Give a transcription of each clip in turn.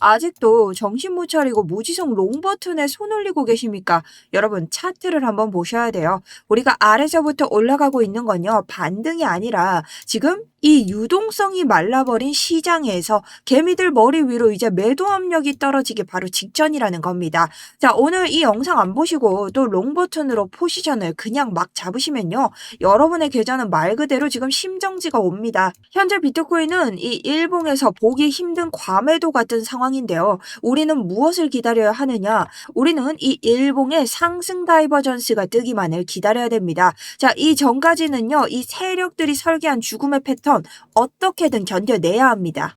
아직도 정신 못 차리고 무지성 롱 버튼에 손 올리고 계십니까? 여러분, 차트를 한번 보셔야 돼요. 우리가 아래서부터 올라가고 있는 건요, 반등이 아니라 지금 이 유동성이 말라버린 시장에서 개미들 머리 위로 이제 매도 압력이 떨어지기 바로 직전이라는 겁니다. 자, 오늘 이 영상 안 보시고 또 롱 버튼으로 포지션을 그냥 막 잡으시면요, 여러분의 계좌는 말 그대로 지금 심정지가 옵니다. 현재 비트코인은 이 일봉에서 보기 힘든 과매도 같은 상황인데요. 우리는 무엇을 기다려야 하느냐? 우리는 이 일봉의 상승 다이버전스가 뜨기만을 기다려야 됩니다. 자, 이 전까지는요, 이 세력들이 설계한 죽음의 패턴 어떻게든 견뎌내야 합니다.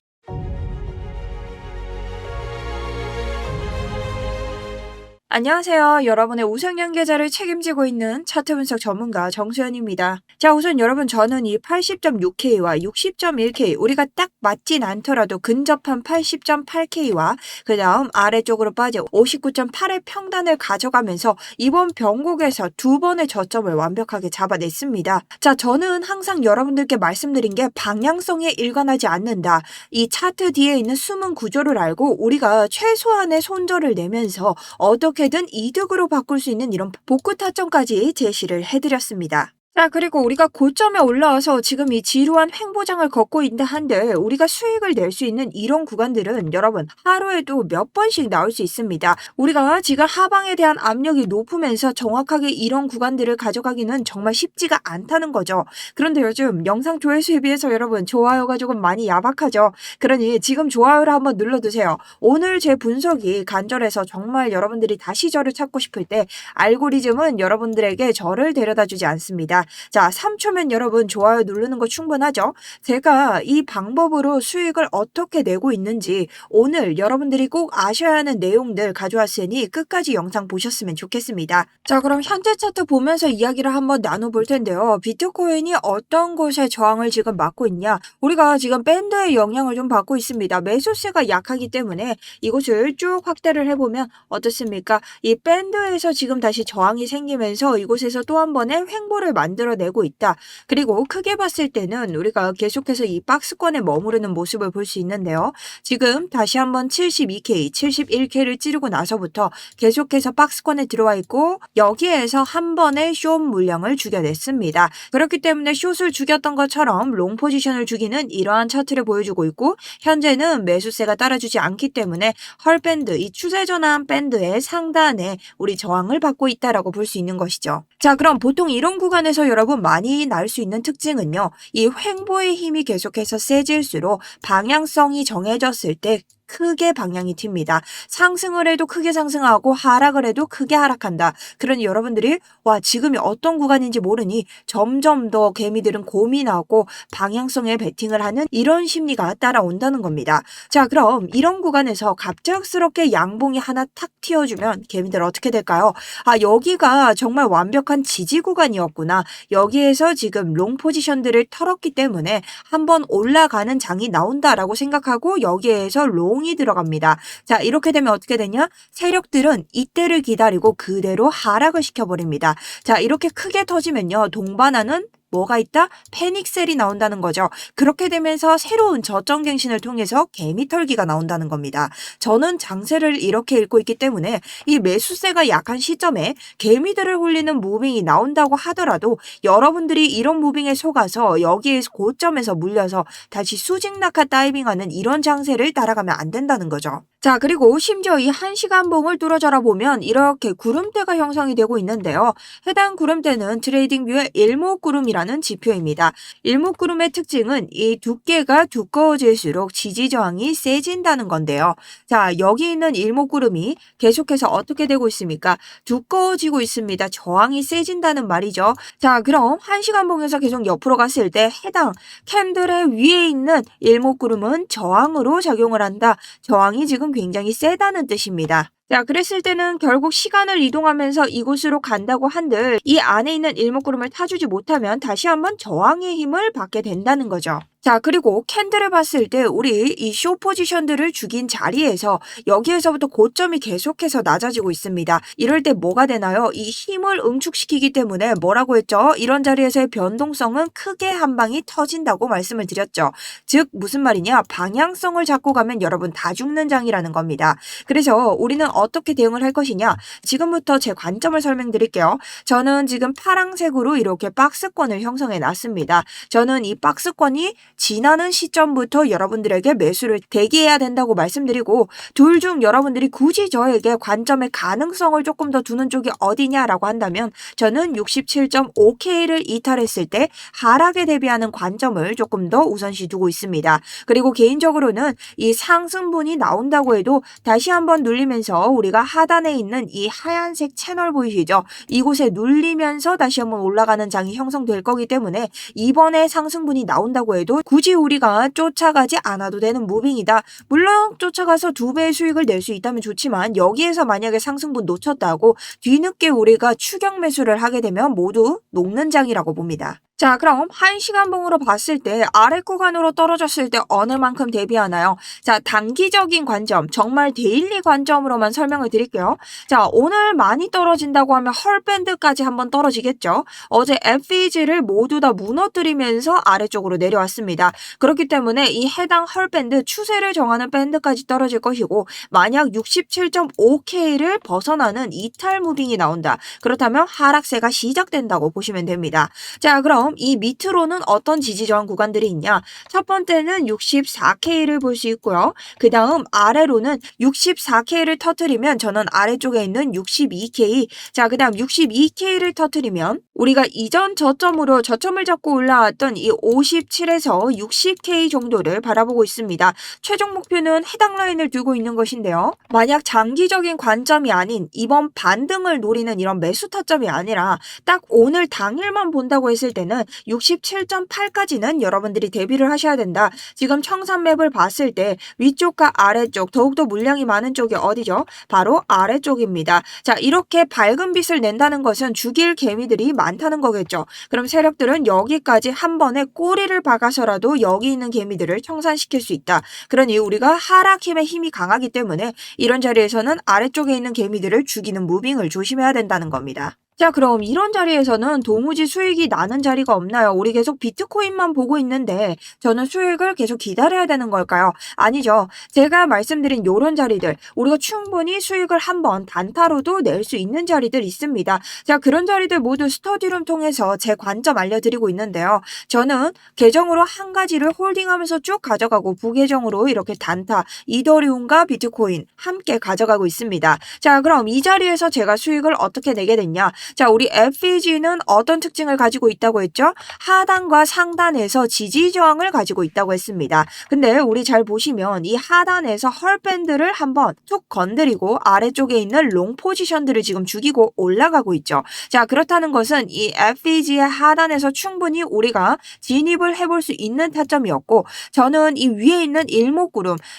안녕하세요. 여러분의 우상향 계좌를 책임지고 있는 차트 분석 전문가 정수연입니다. 자, 우선 여러분, 저는 이 80.6K와 60.1K, 우리가 딱 맞진 않더라도 근접한 80.8K와 그 다음 아래쪽으로 빠져 59.8의 평단을 가져가면서 이번 변곡에서 두 번의 저점을 완벽하게 잡아냈습니다. 자, 저는 항상 여러분들께 말씀드린 게 방향성에 일관하지 않는다. 이 차트 뒤에 있는 숨은 구조를 알고 우리가 최소한의 손절을 내면서 어떻게든 이득으로 바꿀 수 있는 이런 복구 타점까지 제시를 해드렸습니다. 자, 그리고 우리가 고점에 올라와서 지금 이 지루한 횡보장을 걷고 있다 한들 우리가 수익을 낼 수 있는 이런 구간들은 여러분 하루에도 몇 번씩 나올 수 있습니다. 우리가 지금 하방에 대한 압력이 높으면서 정확하게 이런 구간들을 가져가기는 정말 쉽지가 않다는 거죠. 그런데 요즘 영상 조회수에 비해서 여러분 좋아요가 조금 많이 야박하죠. 그러니 지금 좋아요를 한번 눌러두세요. 오늘 제 분석이 간절해서 정말 여러분들이 다시 저를 찾고 싶을 때 알고리즘은 여러분들에게 저를 데려다 주지 않습니다. 자, 3초면 여러분 좋아요 누르는 거 충분하죠? 제가 이 방법으로 수익을 어떻게 내고 있는지 오늘 여러분들이 꼭 아셔야 하는 내용들 가져왔으니 끝까지 영상 보셨으면 좋겠습니다. 자, 그럼 현재 차트 보면서 이야기를 한번 나눠볼 텐데요. 비트코인이 어떤 곳에 저항을 지금 맞고 있냐? 우리가 지금 밴드의 영향을 좀 받고 있습니다. 매수세가 약하기 때문에 이곳을 쭉 확대를 해보면 어떻습니까? 이 밴드에서 지금 다시 저항이 생기면서 이곳에서 또 한 번의 횡보를 만들어내고 있다. 그리고 크게 봤을 때는 우리가 계속해서 이 박스권에 머무르는 모습을 볼 수 있는데요. 지금 다시 한번 72K, 71K를 찌르고 나서부터 계속해서 박스권에 들어와 있고 여기에서 한 번의 숏 물량을 죽여냈습니다. 그렇기 때문에 숏을 죽였던 것처럼 롱 포지션을 죽이는 이러한 차트를 보여주고 있고 현재는 매수세가 따라주지 않기 때문에 헐밴드, 이 추세전환 밴드의 상단에 우리 저항을 받고 있다라고 볼 수 있는 것이죠. 자, 그럼 보통 이런 구간에서 여러분 많이 나올 수 있는 특징은요. 이 횡보의 힘이 계속해서 세질수록 방향성이 정해졌을 때 크게 방향이 튑니다. 상승을 해도 크게 상승하고 하락을 해도 크게 하락한다. 그러니 여러분들이 와, 지금이 어떤 구간인지 모르니 점점 더 개미들은 고민하고 방향성에 베팅을 하는 이런 심리가 따라온다는 겁니다. 자, 그럼 이런 구간에서 갑작스럽게 양봉이 하나 탁 튀어주면 개미들 어떻게 될까요? 아, 여기가 정말 완벽한 지지 구간이었구나. 여기에서 지금 롱 포지션들을 털었기 때문에 한번 올라가는 장이 나온다라고 생각하고 여기에서 롱이 들어갑니다. 자, 이렇게 되면 어떻게 되냐? 세력들은 이때를 기다리고 그대로 하락을 시켜버립니다. 자, 이렇게 크게 터지면요. 동반하는 뭐가 있다? 패닉셀이 나온다는 거죠. 그렇게 되면서 새로운 저점 갱신을 통해서 개미 털기가 나온다는 겁니다. 저는 장세를 이렇게 읽고 있기 때문에 이 매수세가 약한 시점에 개미들을 홀리는 무빙이 나온다고 하더라도 여러분들이 이런 무빙에 속아서 여기에서 고점에서 물려서 다시 수직 낙하 다이빙하는 이런 장세를 따라가면 안 된다는 거죠. 자, 그리고 심지어 이 1시간 봉을 뚫어져라 보면 이렇게 구름대가 형성이 되고 있는데요. 해당 구름대는 트레이딩뷰의 일목구름이라는 지표입니다. 일목구름의 특징은 이 두께가 두꺼워질수록 지지저항이 세진다는 건데요. 자, 여기 있는 일목구름이 계속해서 어떻게 되고 있습니까? 두꺼워지고 있습니다. 저항이 세진다는 말이죠. 자, 그럼 1시간 봉에서 계속 옆으로 갔을 때 해당 캔들의 위에 있는 일목구름은 저항으로 작용을 한다. 저항이 지금 굉장히 세다는 뜻입니다. 자, 그랬을 때는 결국 시간을 이동하면서 이곳으로 간다고 한들 이 안에 있는 일목구름을 타주지 못하면 다시 한번 저항의 힘을 받게 된다는 거죠. 자, 그리고 캔들을 봤을 때 우리 이 쇼 포지션들을 죽인 자리에서 여기에서부터 고점이 계속해서 낮아지고 있습니다. 이럴 때 뭐가 되나요? 이 힘을 응축시키기 때문에 뭐라고 했죠? 이런 자리에서의 변동성은 크게 한 방이 터진다고 말씀을 드렸죠. 즉 무슨 말이냐? 방향성을 잡고 가면 여러분 다 죽는 장이라는 겁니다. 그래서 우리는 어떻게 대응을 할 것이냐? 지금부터 제 관점을 설명드릴게요. 저는 지금 파랑색으로 이렇게 박스권을 형성해 놨습니다. 저는 이 박스권이 지나는 시점부터 여러분들에게 매수를 대기해야 된다고 말씀드리고 둘 중 여러분들이 굳이 저에게 관점의 가능성을 조금 더 두는 쪽이 어디냐라고 한다면 저는 67.5K를 이탈했을 때 하락에 대비하는 관점을 조금 더 우선시 두고 있습니다. 그리고 개인적으로는 이 상승분이 나온다고 해도 다시 한번 눌리면서 우리가 하단에 있는 이 하얀색 채널 보이시죠? 이곳에 눌리면서 다시 한번 올라가는 장이 형성될 거기 때문에 이번에 상승분이 나온다고 해도 굳이 우리가 쫓아가지 않아도 되는 무빙이다. 물론 쫓아가서 2배의 수익을 낼 수 있다면 좋지만 여기에서 만약에 상승분 놓쳤다고 뒤늦게 우리가 추격 매수를 하게 되면 모두 녹는 장이라고 봅니다. 자, 그럼 1시간봉으로 봤을 때 아래 구간으로 떨어졌을 때 어느 만큼 대비하나요? 자, 단기적인 관점, 정말 데일리 관점으로만 설명을 드릴게요. 자, 오늘 많이 떨어진다고 하면 헐밴드까지 한번 떨어지겠죠. 어제 FEG를 모두 다 무너뜨리면서 아래쪽으로 내려왔습니다. 그렇기 때문에 이 해당 헐밴드 추세를 정하는 밴드까지 떨어질 것이고 만약 67.5K를 벗어나는 이탈 무빙이 나온다. 그렇다면 하락세가 시작된다고 보시면 됩니다. 자, 그럼 이 밑으로는 어떤 지지 저항 구간들이 있냐? 첫 번째는 64K를 볼 수 있고요. 그 다음 아래로는 64K를 터뜨리면 저는 아래쪽에 있는 62K, 자, 그 다음 62K를 터뜨리면 우리가 이전 저점으로 저점을 잡고 올라왔던 이 57에서 60K 정도를 바라보고 있습니다. 최종 목표는 해당 라인을 두고 있는 것인데요. 만약 장기적인 관점이 아닌 이번 반등을 노리는 이런 매수 타점이 아니라 딱 오늘 당일만 본다고 했을 때는 67.8까지는 여러분들이 대비를 하셔야 된다. 지금 청산맵을 봤을 때 위쪽과 아래쪽 더욱더 물량이 많은 쪽이 어디죠? 바로 아래쪽입니다. 자, 이렇게 밝은 빛을 낸다는 것은 죽일 개미들이 많다는 거겠죠. 그럼 세력들은 여기까지 한 번에 꼬리를 박아서라도 여기 있는 개미들을 청산시킬 수 있다. 그러니 우리가 하락 힘의 힘이 강하기 때문에 이런 자리에서는 아래쪽에 있는 개미들을 죽이는 무빙을 조심해야 된다는 겁니다. 자, 그럼 이런 자리에서는 도무지 수익이 나는 자리가 없나요? 우리 계속 비트코인만 보고 있는데 저는 수익을 계속 기다려야 되는 걸까요? 아니죠. 제가 말씀드린 요런 자리들 우리가 충분히 수익을 한번 단타로도 낼 수 있는 자리들 있습니다. 자, 그런 자리들 모두 스터디룸 통해서 제 관점 알려드리고 있는데요. 저는 계정으로 한 가지를 홀딩하면서 쭉 가져가고 부계정으로 이렇게 단타, 이더리움과 비트코인 함께 가져가고 있습니다. 자, 그럼 이 자리에서 제가 수익을 어떻게 내게 됐냐? 자, 우리 FEG는 어떤 특징을 가지고 있다고 했죠? 하단과 상단에서 지지 저항을 가지고 있다고 했습니다. 근데 우리 잘 보시면 이 하단에서 헐밴드를 한번 툭 건드리고 아래쪽에 있는 롱 포지션들을 지금 죽이고 올라가고 있죠. 자, 그렇다는 것은 이 FEG의 하단에서 충분히 우리가 진입을 해볼 수 있는 타점이었고 저는 이 위에 있는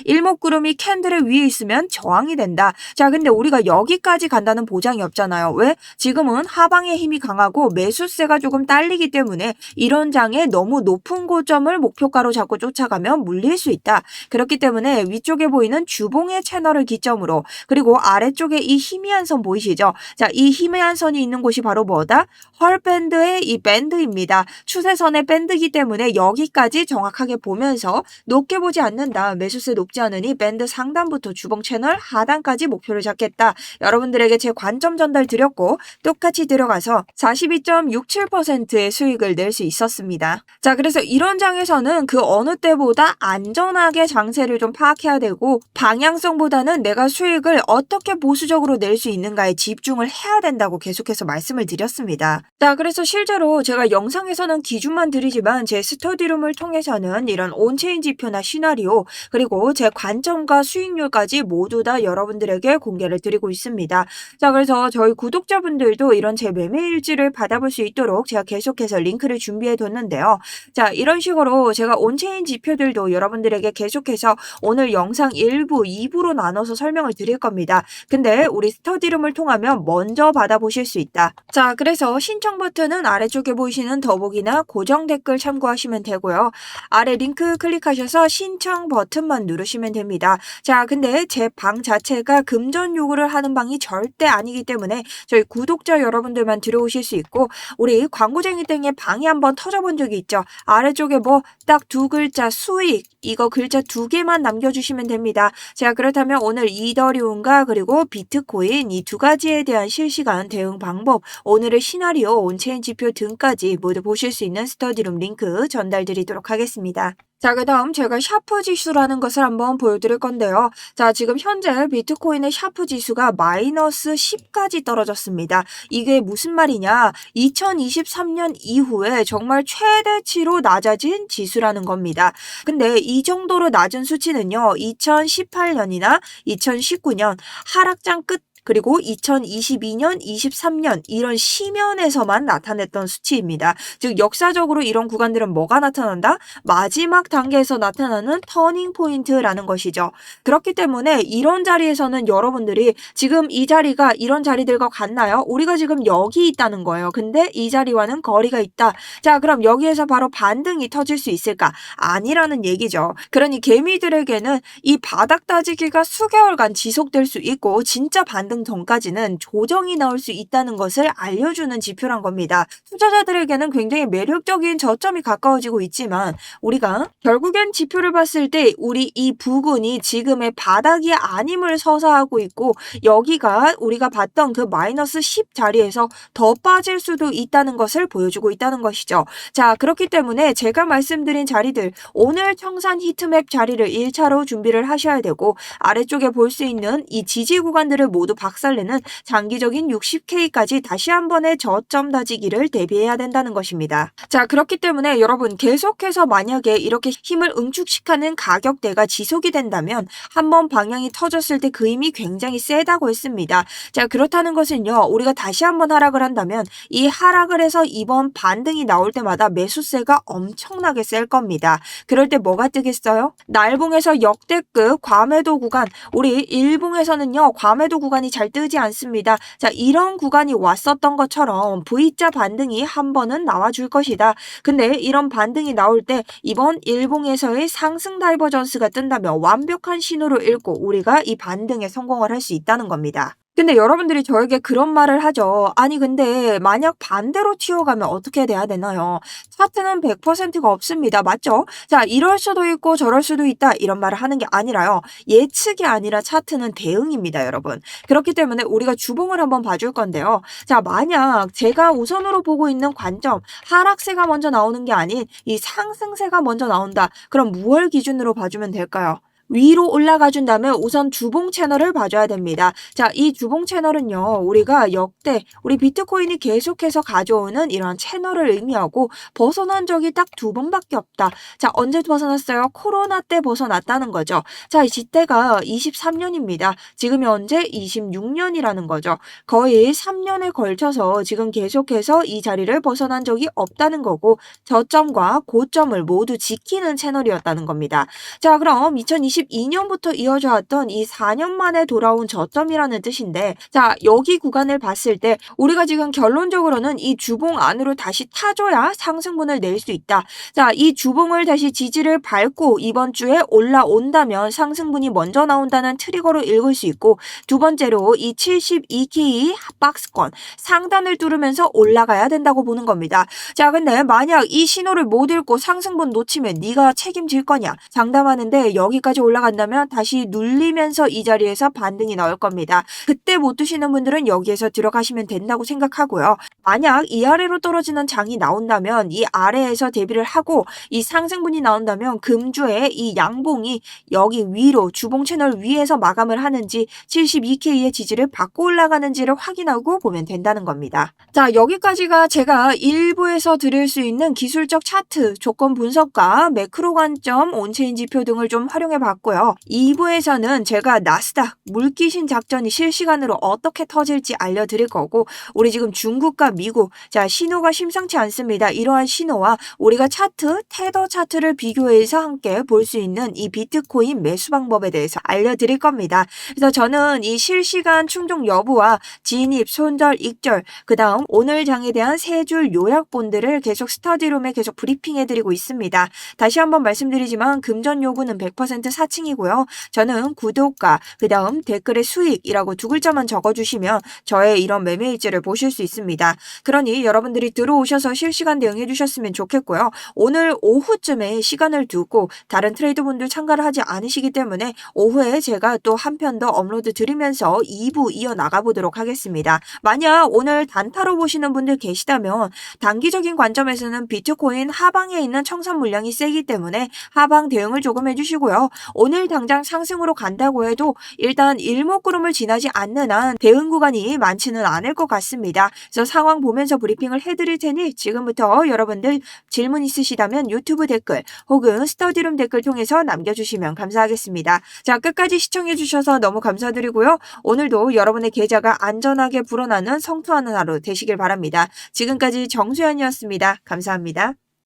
일목구름이 캔들의 위에 있으면 저항이 된다. 자, 근데 우리가 여기까지 간다는 보장이 없잖아요. 왜? 지금은 하방의 힘이 강하고 매수세가 조금 딸리기 때문에 이런 장에 너무 높은 고점을 목표가로 잡고 쫓아가면 물릴 수 있다. 그렇기 때문에 위쪽에 보이는 주봉의 채널을 기점으로 그리고 아래쪽에 이 희미한 선 보이시죠? 자, 이 희미한 선이 있는 곳이 바로 뭐다? 헐밴드의 이 밴드입니다. 추세선의 밴드이기 때문에 여기까지 정확하게 보면서 높게 보지 않는다. 매수세 높지 않으니 밴드 상단부터 주봉 채널 하단까지 목표를 잡겠다. 여러분들에게 제 관점 전달 드렸고 똑같이 들어가서 42.67%의 수익을 낼 수 있었습니다. 자, 그래서 이런 장에서는 그 어느 때보다 안전하게 장세를 좀 파악해야 되고 방향성보다는 내가 수익을 어떻게 보수적으로 낼 수 있는가에 집중을 해야 된다고 계속해서 말씀을 드렸습니다. 자, 그래서 실제로 제가 영상에서는 기준만 드리지만 제 스터디룸을 통해서는 이런 온체인 지표나 시나리오 그리고 제 관점과 수익률까지 모두 다 여러분들에게 공개를 드리고 있습니다. 자, 그래서 저희 구독자분들도 여러분들도 이런 제 매매 일지를 받아볼 수 있도록 제가 계속해서 링크를 준비해 뒀는데요. 자, 이런 식으로 제가 온체인 지표들도 여러분들에게 계속해서 오늘 영상 1부, 2부로 나눠서 설명을 드릴 겁니다. 근데 우리 스터디룸을 통하면 먼저 받아보실 수 있다. 자, 그래서 신청 버튼은 아래쪽에 보이시는 더보기나 고정 댓글 참고하시면 되고요. 아래 링크 클릭하셔서 신청 버튼만 누르시면 됩니다. 자, 근데 제 방 자체가 금전 요구를 하는 방이 절대 아니기 때문에 저희 구독자 여러분들만 들어오실 수 있고, 우리 광고쟁이 땡의 방이 한번 터져본 적이 있죠. 아래쪽에 뭐 딱 두 글자 수익, 이거 글자 2개만 남겨주시면 됩니다. 자, 그렇다면 오늘 이더리움과 그리고 비트코인 이 두 가지에 대한 실시간 대응 방법, 오늘의 시나리오, 온체인 지표 등까지 모두 보실 수 있는 스터디룸 링크 전달드리도록 하겠습니다. 자, 그 다음 제가 샤프 지수라는 것을 한번 보여드릴 건데요. 자, 지금 현재 비트코인의 샤프 지수가 마이너스 10까지 떨어졌습니다. 이게 무슨 말이냐? 2023년 이후에 정말 최대치로 낮아진 지수라는 겁니다. 근데 이 정도로 낮은 수치는요, 2018년이나 2019년 하락장 끝 그리고 2022년, 23년 이런 시면에서만 나타냈던 수치입니다. 즉 역사적으로 이런 구간들은 뭐가 나타난다? 마지막 단계에서 나타나는 터닝 포인트라는 것이죠. 그렇기 때문에 이런 자리에서는 여러분들이 지금 이 자리가 이런 자리들과 같나요? 우리가 지금 여기 있다는 거예요. 근데 이 자리와는 거리가 있다. 자, 그럼 여기에서 바로 반등이 터질 수 있을까? 아니라는 얘기죠. 그러니 개미들에게는 이 바닥 따지기가 수개월간 지속될 수 있고 진짜 반등 전까지는 조정이 나올 수 있다는 것을 알려주는 지표란 겁니다. 투자자들에게는 굉장히 매력적인 저점이 가까워지고 있지만 우리가 결국엔 지표를 봤을 때 우리 이 부근이 지금의 바닥이 아님을 서사하고 있고, 여기가 우리가 봤던 그 마이너스 10 자리에서 더 빠질 수도 있다는 것을 보여주고 있다는 것이죠. 자, 그렇기 때문에 제가 말씀드린 자리들, 오늘 청산 히트맵 자리를 1차로 준비를 하셔야 되고, 아래쪽에 볼 수 있는 이 지지 구간들을 모두 박살내는 장기적인 60K까지 다시 한 번의 저점 다지기를 대비해야 된다는 것입니다. 자, 그렇기 때문에 여러분 계속해서 만약에 이렇게 힘을 응축시키는 가격대가 지속이 된다면 한번 방향이 터졌을 때 그 힘이 굉장히 세다고 했습니다. 자, 그렇다는 것은요, 우리가 다시 한번 하락을 한다면 이 하락을 해서 이번 반등이 나올 때마다 매수세가 엄청나게 셀 겁니다. 그럴 때 뭐가 뜨겠어요? 날봉에서 역대급 과매도 구간, 우리 일봉에서는요 과매도 구간이 잘 뜨지 않습니다. 자, 이런 구간이 왔었던 것처럼 V자 반등이 한 번은 나와줄 것이다. 근데 이런 반등이 나올 때 이번 일봉에서의 상승 다이버전스가 뜬다면 완벽한 신호를 읽고 우리가 이 반등에 성공을 할 수 있다는 겁니다. 근데 여러분들이 저에게 그런 말을 하죠. 아니 근데 만약 반대로 튀어가면 어떻게 돼야 되나요? 차트는 100%가 없습니다. 맞죠? 자, 이럴 수도 있고 저럴 수도 있다 이런 말을 하는 게 아니라요. 예측이 아니라 차트는 대응입니다, 여러분. 그렇기 때문에 우리가 주봉을 한번 봐줄 건데요. 자, 만약 제가 우선으로 보고 있는 관점, 하락세가 먼저 나오는 게 아닌 이 상승세가 먼저 나온다. 그럼 무얼 기준으로 봐주면 될까요? 위로 올라가 준다면 우선 주봉 채널을 봐줘야 됩니다. 자, 이 주봉 채널은요, 우리가 역대 우리 비트코인이 계속해서 가져오는 이런 채널을 의미하고 벗어난 적이 딱 2번밖에 없다. 자, 언제 벗어났어요? 코로나 때 벗어났다는 거죠. 자, 이 지때가 23년입니다. 지금이 언제? 26년이라는 거죠. 거의 3년에 걸쳐서 지금 계속해서 이 자리를 벗어난 적이 없다는 거고, 저점과 고점을 모두 지키는 채널이었다는 겁니다. 자, 그럼 2022년부터 이어져 왔던 이 4년 만에 돌아온 저점이라는 뜻인데, 자, 여기 구간을 봤을 때 우리가 지금 결론적으로는 이 주봉 안으로 다시 타줘야 상승분을 낼 수 있다. 자, 이 주봉을 다시 지지를 밟고 이번 주에 올라온다면 상승분이 먼저 나온다는 트리거로 읽을 수 있고, 두 번째로 이 72K 박스권 상단을 뚫으면서 올라가야 된다고 보는 겁니다. 자, 근데 만약 이 신호를 못 읽고 상승분 놓치면 네가 책임질 거냐? 장담하는데 여기까지 올라간다면 다시 눌리면서 이 자리에서 반등이 나올 겁니다. 그때 못 드시는 분들은 여기에서 들어가시면 된다고 생각하고요. 만약 이 아래로 떨어지는 장이 나온다면 이 아래에서 대비를 하고, 이 상승분이 나온다면 금주에 이 양봉이 여기 위로 주봉 채널 위에서 마감을 하는지 72K의 지지를 받고 올라가는지를 확인하고 보면 된다는 겁니다. 자, 여기까지가 제가 일부에서 드릴 수 있는 기술적 차트, 조건 분석과 매크로 관점, 온체인 지표 등을 좀 활용해 봤고, 봤고요. 2부에서는 제가 나스닥 물귀신 작전이 실시간으로 어떻게 터질지 알려드릴 거고, 우리 지금 중국과 미국, 자, 신호가 심상치 않습니다. 이러한 신호와 우리가 차트, 테더 차트를 비교해서 함께 볼 수 있는 이 비트코인 매수 방법에 대해서 알려드릴 겁니다. 그래서 저는 이 실시간 충족 여부와 진입, 손절, 익절, 그 다음 오늘 장에 대한 세 줄 요약본들을 계속 스터디룸에 계속 브리핑해드리고 있습니다. 다시 한번 말씀드리지만 금전 요구는 100% 사칭이고요. 저는 구독과 그 다음 댓글에 수익이라고 두 글자만 적어주시면 저의 이런 매매 일지를 보실 수 있습니다. 그러니 여러분들이 들어오셔서 실시간 대응해 주셨으면 좋겠고요. 오늘 오후쯤에 시간을 두고 다른 트레이더분들 참가를 하지 않으시기 때문에 오후에 제가 또 한 편 더 업로드 드리면서 2부 이어나가 보도록 하겠습니다. 만약 오늘 단타로 보시는 분들 계시다면 단기적인 관점에서는 비트코인 하방에 있는 청산 물량이 세기 때문에 하방 대응을 조금 해주시고요. 오늘 당장 상승으로 간다고 해도 일단 일목구름을 지나지 않는 한 대응 구간이 많지는 않을 것 같습니다. 그래서 상황 보면서 브리핑을 해드릴 테니 지금부터 여러분들 질문 있으시다면 유튜브 댓글 혹은 스터디룸 댓글 통해서 남겨주시면 감사하겠습니다. 자, 끝까지 시청해주셔서 너무 감사드리고요. 오늘도 여러분의 계좌가 안전하게 불어나는 성투하는 하루 되시길 바랍니다. 지금까지 정수연이었습니다. 감사합니다.